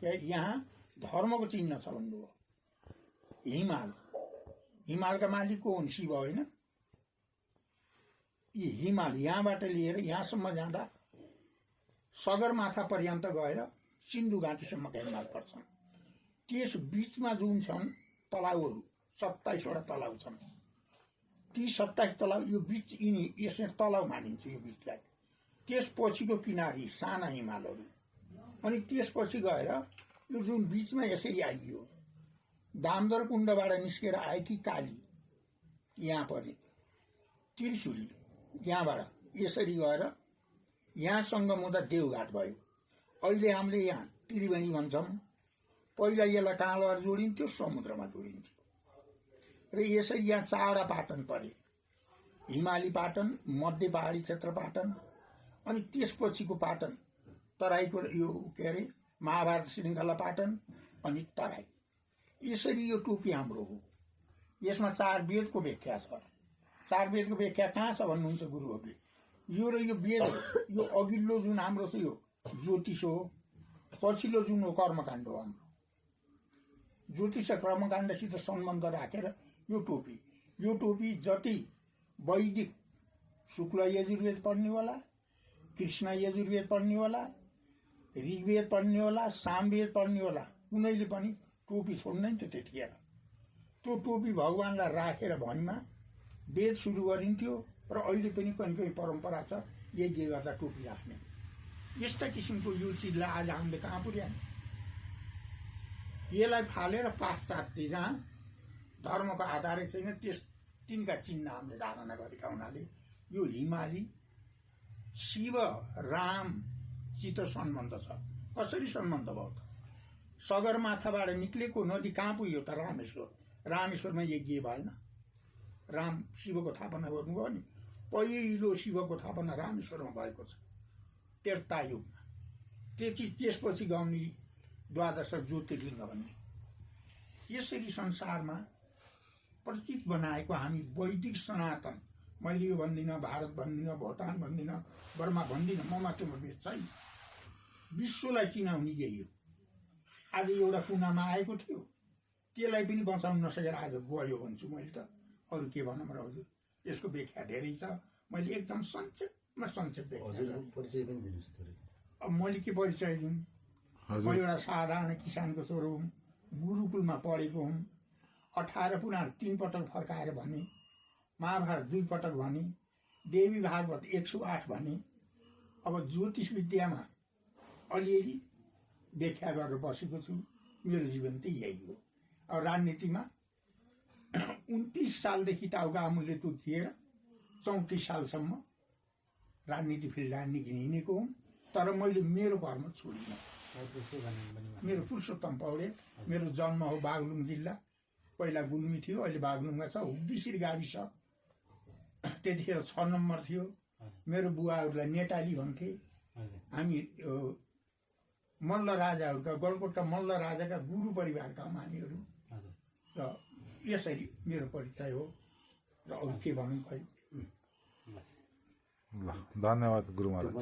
यहाँ धर्मको चिन्ह छ भन्नुभयो। हिमालका मालिक को हुन्? शिव होइन? यी हिमाल यहाँबाट लिएर यहाँसम्म जाँदा सगरमाथा पर्यन्त गएर सिन्धु घाटीसम्मका हिमाल पर्छन्। त्यस बीचमा जुन छन् तलाउहरू, 27वटा तलाउ छन्। ती 27 तलाउ यो बीच यसले तलाउ मानिन्छ यो बीचलाई। त्यसपछिको किनारी साना हिमालहरू, अनि त्यसपछि गएर यो जुन बीचमा यसरी आइयो, दामोदर कुण्डबाट निस्केर आएकी काली यहाँ परे, त्रिशुली यहाँबाट यसरी गएर यहाँ सङ्गम हुँदा देवघाट भयो। अहिले हामीले यहाँ त्रिवेणी भन्छौँ। पहिला यसलाई कहाँबाट जोडिन्थ्यो? समुद्रमा जोडिन्थ्यो। र यसरी यहाँ 4वटा पाटन परे, हिमाली पाटन, मध्य पहाडी क्षेत्र पाटन, अनि त्यसपछिको पाटन तराईको यो के अरे महाभारत श्रृङ्खला पाटन, अनि तराई। यसरी यो टोपी हाम्रो हो। यसमा 4 वेदको व्याख्या छ। 4 वेदको व्याख्या कहाँ छ भन्नुहुन्छ गुरुहरूले? यो र यो वेद, यो अघिल्लो जुन हाम्रो छ यो ज्योतिष हो, पछिल्लो जुन हो कर्मकाण्ड हो हाम्रो। ज्योतिष कर्मकाण्डसित सम्बन्ध राखेर यो टोपी जति वैदिक शुक्ल यजुर्वेद पढ्ने होला, कृष्ण यजुर्वेद पढ्ने होला, ऋग्वेद पढ्ने होला, सामवेद पढ्ने होला, कुनैले पनि टोपी छोड्दैन थियो त्यतिखेर। त्यो टोपी भगवानलाई राखेर भैँमा वेद सुरु गरिन्थ्यो। र अहिले पनि कहीँ परम्परा छ यज्ञ गर्दा टोपी राख्ने। यस्ता किसिमको यो चिजलाई आज हामीले कहाँ पुर्यायौँ? यसलाई फालेर पाश्चात्य जहाँ धर्मको आधारै छैन तिनका चिन्ह हामीले धारणा गरेका हुनाले यो हिमाली शिव रामसित सम्बन्ध छ। कसरी सम्बन्ध भयो त? सगरमाथाबाट निक्लेको नदी कहाँ पुग्यो त? रामेश्वरमा यज्ञ भएन? राम शिवको स्थापना गर्नुभयो नि। पहिलो शिवको स्थापना रामेश्वरमा भएको छ त्रेता युगमा। त्यसपछि गाउने द्वादश ज्योतिर्लिङ्ग भन्ने। यसरी संसारमा प्रतीक बनाएको हामी वैदिक सनातन, मैले यो भन्दिनँ, भारत भन्दिनँ, भुटान भन्दिनँ, बर्मा भन्दिनँ, म मात्र बेच छैन, विश्वलाई चिनाउने यही हो। आज एउटा कुनामा आएको थियो, त्यसलाई पनि बचाउन नसकेर आज गयो भन्छु मैले त। अरू के भनौँ र हजुर? यसको व्याख्या धेरै छ। मैले एकदम संक्षेपमा संक्षेप अब मैले के परिचय दिउँ? म एउटा साधारण किसानको छोरो हुँ, गुरुकुलमा पढेको हुँ। 18 पुराण 3 पटक फर्काएर भने, महाभारत 2 पटक भने, देवी भागवत 108 भने। अब ज्योतिष विद्यामा अलिअलि व्याख्या गरेर बसेको छु। मेरो जीवन त यही हो। अब राजनीतिमा 29 सालदेखि टाउका अमूल्य तुतिएर 34 सालसम्म राजनीति फिल्डमा हिँडेको हुँ। तर मैले मेरो कर्म छोडिनँ। मेरो पुरुषोत्तम पौडेल, मेरो जन्म हो बागलुङ जिल्ला। पहिला गुल्मी थियो, अहिले बागलुङमा छ। हुग्दीश्री गाविस त्यतिखेर 6 नम्बर थियो। मेरो बुवाहरूलाई नेटाली भन्थे। हामी मल्ल राजाहरूका, गलकोटका मल्ल राजाका गुरु परिवारका मानिहरू। र यसरी मेरो परिचय हो। र अरू के भनौँ खै। ल, धन्यवाद गुरु महाराज।